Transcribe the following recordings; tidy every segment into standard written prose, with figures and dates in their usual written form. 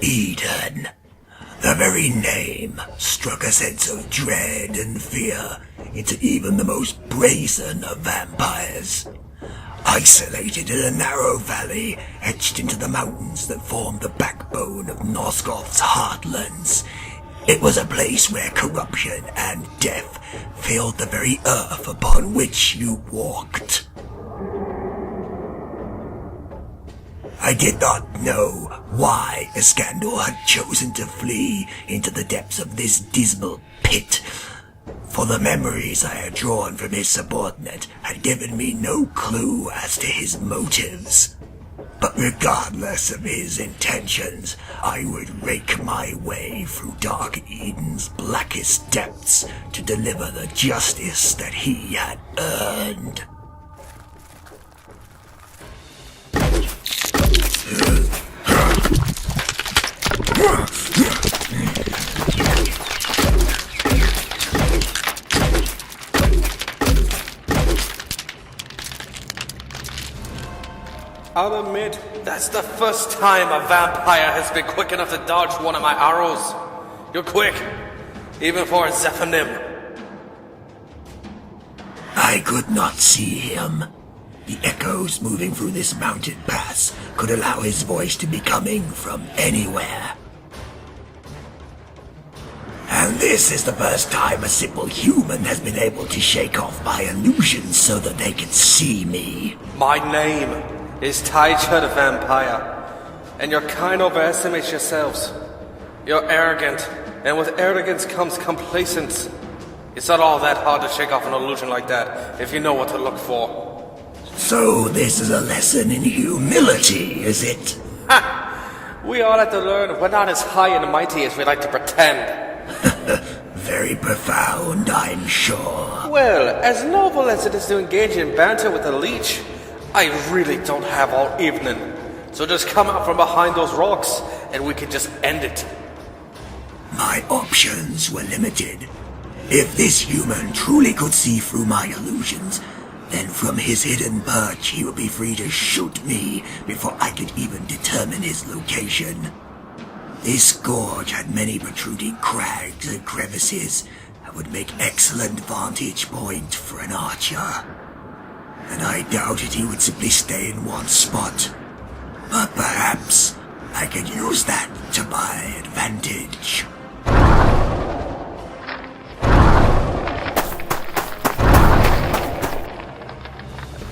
Eden. The very name struck a sense of dread and fear into even the most brazen of vampires. Isolated in a narrow valley etched into the mountains that formed the backbone of Nosgoth's heartlands, it was a place where corruption and death filled the very earth upon which you walked. I did not know why Eskandor had chosen to flee into the depths of this dismal pit, for the memories I had drawn from his subordinate had given me no clue as to his motives. But regardless of his intentions, I would rake my way through Dark Eden's blackest depths to deliver the justice that he had earned. I'll admit, that's the first time a vampire has been quick enough to dodge one of my arrows. You're quick, even for a Zephanim. I could not see him. The echoes moving through this mountain pass could allow his voice to be coming from anywhere. And this is the first time a simple human has been able to shake off my illusions so that they can see me. My name is Tychard the Vampire, and you kind of overestimate yourselves. You're arrogant, and with arrogance comes complacence. It's not all that hard to shake off an illusion like that, if you know what to look for. So this is a lesson in humility, is it? Ha! We all have to learn we're not as high and mighty as we like to pretend. Very profound, I'm sure. Well, as noble as it is to engage in banter with a leech, I really don't have all evening. So just come out from behind those rocks, and we can just end it. My options were limited. If this human truly could see through my illusions, then from his hidden perch he would be free to shoot me before I could even determine his location. This gorge had many protruding crags and crevices that would make excellent vantage point for an archer. And I doubted he would simply stay in one spot. But perhaps I could use that to my advantage.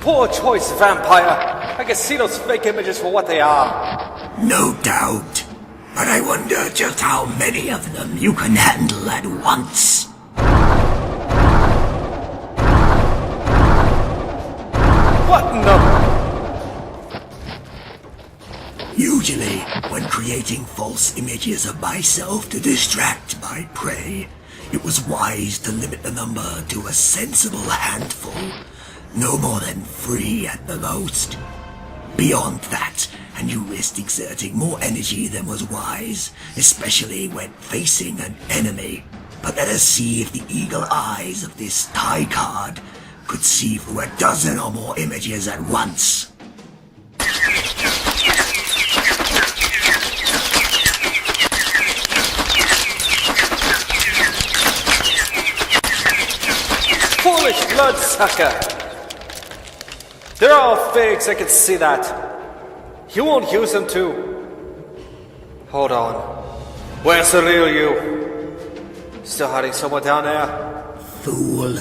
Poor choice, vampire. I can see those fake images for what they are. No doubt. But I wonder just how many of them you can handle at once. What no? Usually, when creating false images of myself to distract my prey, it was wise to limit the number to a sensible handful, no more than 3 at the most. Beyond that, and you risked exerting more energy than was wise, especially when facing an enemy. But let us see if the eagle eyes of this Tychard could see through a dozen or more images at once. Foolish bloodsucker! They're all fakes, I can see that. You won't use them too. Hold on. Where's the real you? Still hiding somewhere down there? Fool.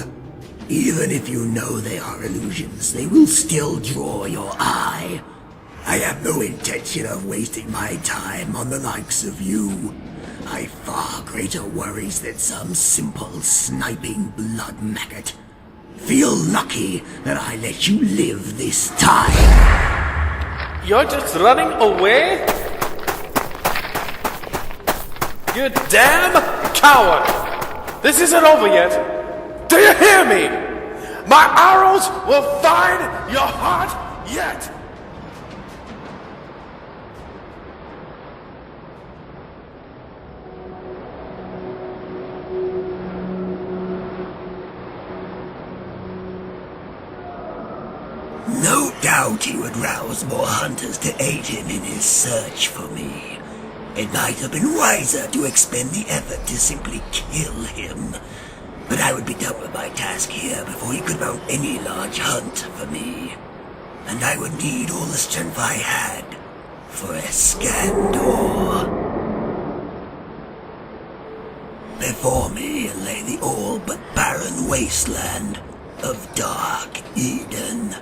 Even if you know they are illusions, they will still draw your eye. I have no intention of wasting my time on the likes of you. I've far greater worries than some simple sniping blood maggot. Feel lucky that I let you live this time. You're just running away? You damn coward! This isn't over yet. Do you hear me? My arrows will find your heart yet. No doubt he would rouse more hunters to aid him in his search for me. It might have been wiser to expend the effort to simply kill him, but I would be done with my task here before he could mount any large hunt for me. And I would need all the strength I had for Eskandor. Before me lay the all but barren wasteland of Dark Eden.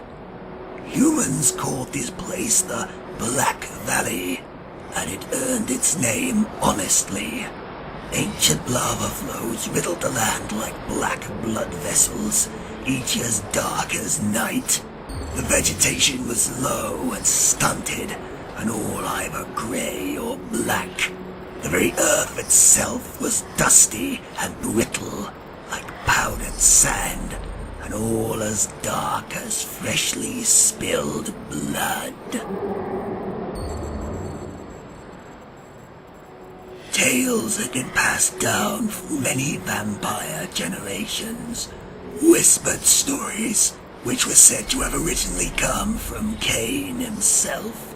Humans called this place the Black Valley, and it earned its name honestly. Ancient lava flows riddled the land like black blood vessels, each as dark as night. The vegetation was low and stunted, and all either grey or black. The very earth itself was dusty and brittle, like powdered sand, and all as dark as freshly spilled blood. Tales had been passed down through many vampire generations, whispered stories which were said to have originally come from Cain himself.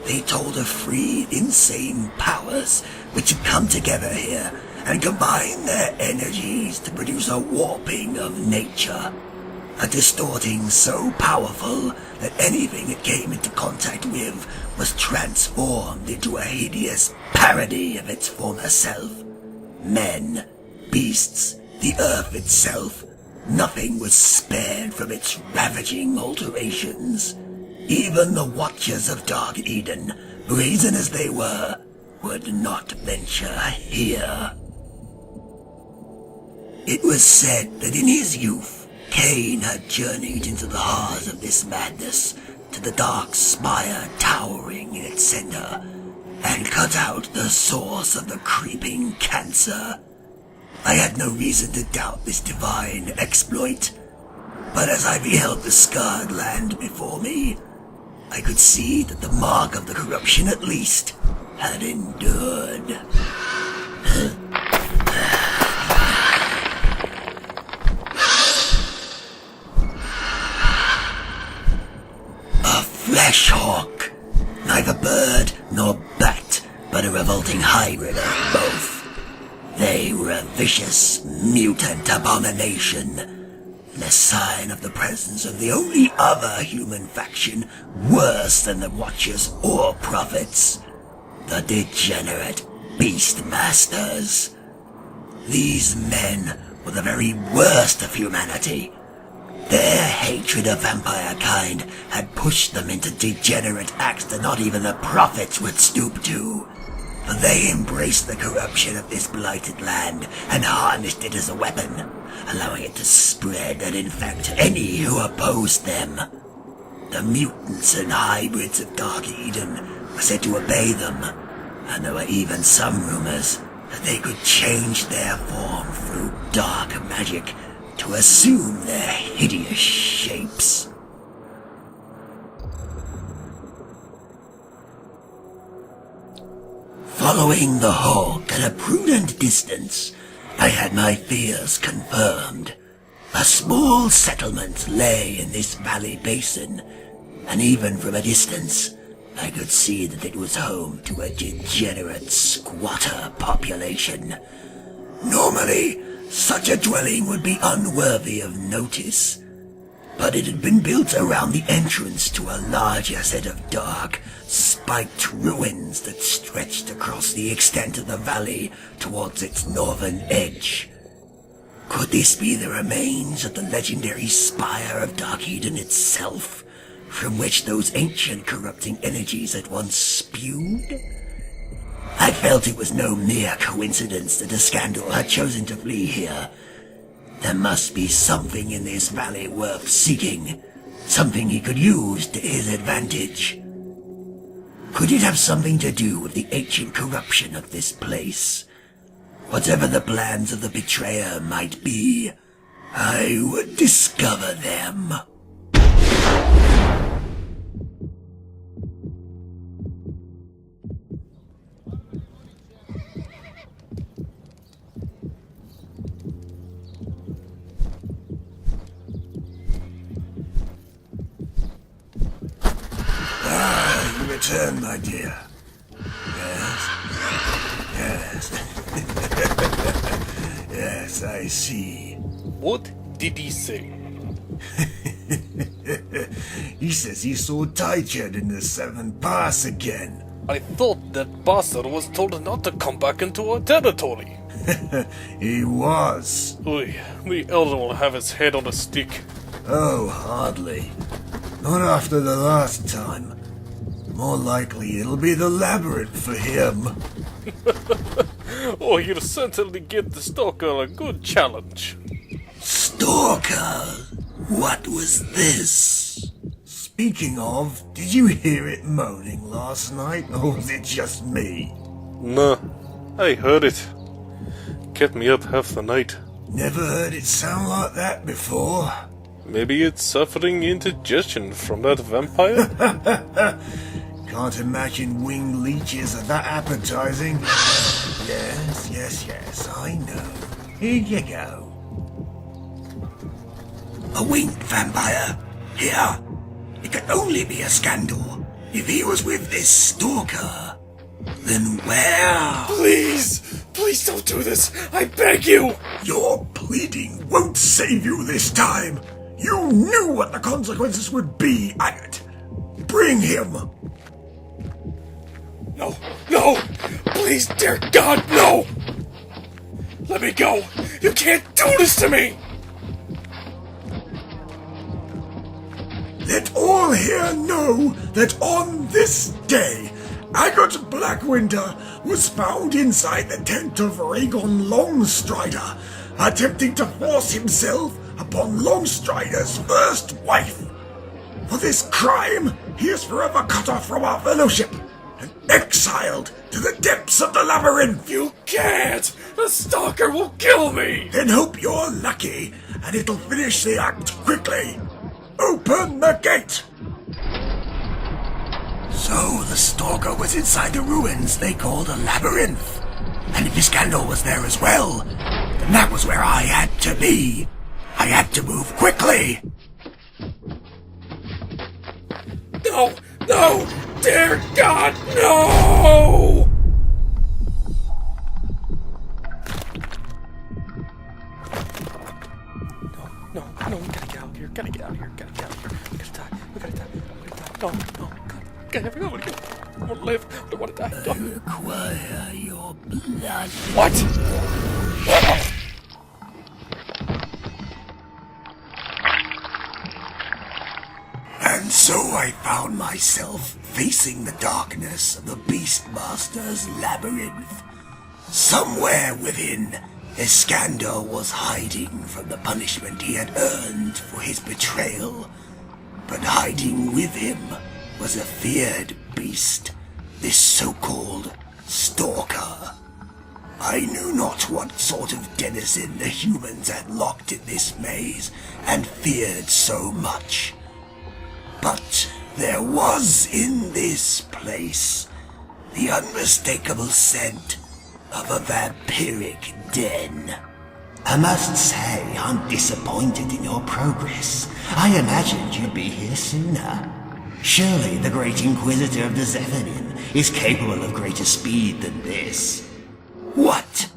They told of three insane powers which had come together here and combined their energies to produce a warping of nature, a distorting so powerful that anything it came into contact with was transformed into a hideous parody of its former self. Men, beasts, the earth itself, nothing was spared from its ravaging alterations. Even the Watchers of Dark Eden, brazen as they were, would not venture here. It was said that in his youth, Cain had journeyed into the heart of this madness, to the dark spire towering in its center, and cut out the source of the creeping cancer. I had no reason to doubt this divine exploit, but as I beheld the scarred land before me, I could see that the mark of the corruption at least had endured. A flesh hawk, neither bird nor bat, but a revolting hybrid of both. They were a vicious, mutant abomination, and a sign of the presence of the only other human faction worse than the Watchers or Prophets, the degenerate Beastmasters. These men were the very worst of humanity. Their hatred of vampire kind had pushed them into degenerate acts that not even the Prophets would stoop to. For they embraced the corruption of this blighted land and harnessed it as a weapon, allowing it to spread and infect any who opposed them. The mutants and hybrids of Dark Eden were said to obey them, and there were even some rumors that they could change their form through dark magic to assume their hideous shapes. Following the hawk at a prudent distance, I had my fears confirmed. A small settlement lay in this valley basin, and even from a distance, I could see that it was home to a degenerate squatter population. Normally, such a dwelling would be unworthy of notice, but it had been built around the entrance to a larger set of dark, spiked ruins that stretched across the extent of the valley towards its northern edge. Could this be the remains of the legendary spire of Dark Eden itself, from which those ancient corrupting energies had once spewed? I felt it was no mere coincidence that Eskandor had chosen to flee here. There must be something in this valley worth seeking, something he could use to his advantage. Could it have something to do with the ancient corruption of this place? Whatever the plans of the betrayer might be, I would discover them. You returned, my dear. Yes? I see. What did he say? He says he saw Tychard in the 7th pass again. I thought that bastard was told not to come back into our territory. He was. Oy, the elder will have his head on a stick. Oh, hardly. Not after the last time. More likely it'll be the labyrinth for him. Oh, you'll certainly get the stalker a good challenge. Stalker? What was this? Speaking of, did you hear it moaning last night, or was it just me? Nah, I heard it. Kept me up half the night. Never heard it sound like that before. Maybe it's suffering indigestion from that vampire? Can't imagine winged leeches are that appetizing. Yes, I know. Here you go. A winged vampire? Here. It could only be Eskandor. If he was with this stalker, then where? Please! Please don't do this! I beg you! Your pleading won't save you this time. You knew what the consequences would be, Agat. Bring him. No! No! Please, dear God, no! Let me go! You can't do this to me! Let all here know that on this day, Agat Blackwinter was found inside the tent of Rhaegon Longstrider, attempting to force himself upon Longstrider's first wife. For this crime, he is forever cut off from our fellowship and exiled to the depths of the labyrinth. You can't! The stalker will kill me! Then hope you're lucky, and it'll finish the act quickly. Open the gate! So the stalker was inside the ruins they called a labyrinth. And if Eskandor was there as well, then that was where I had to be. I had to move quickly. No! No! Dear God, no! No, we gotta get out of here. Gotta get out of here. Gotta get out of here. We gotta die. We gotta die. We gotta die. No, God. God, I wanna go. I wanna live. I don't wanna die. I require your blood. What? And so I found myself facing the darkness of the Beastmaster's labyrinth. Somewhere within, Eskandor was hiding from the punishment he had earned for his betrayal. But hiding with him was a feared beast, this so-called stalker. I knew not what sort of denizen the humans had locked in this maze and feared so much. But there was in this place the unmistakable scent of a vampiric den. I must say, I'm disappointed in your progress. I imagined you'd be here sooner. Surely the Great Inquisitor of the Zephyrin is capable of greater speed than this. What?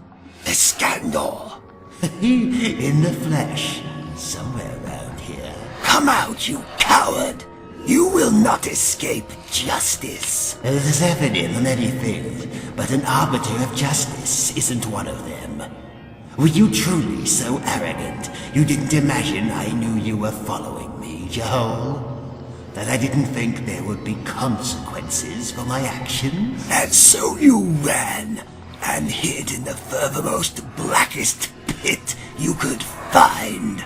Eskandor? In the flesh, somewhere around here. Come out, you coward! You will not escape justice. The Zephyrin are many things, but an arbiter of justice isn't one of them. Were you truly so arrogant you didn't imagine I knew you were following me, Jehoel? That I didn't think there would be consequences for my actions? And so you ran and hid in the furthermost, blackest pit you could find.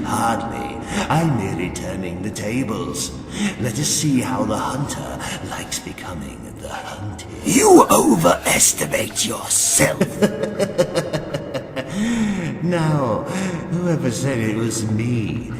Hardly. I'm merely turning the tables. Let us see how the hunter likes becoming the hunted. You overestimate yourself. Now, whoever said it was me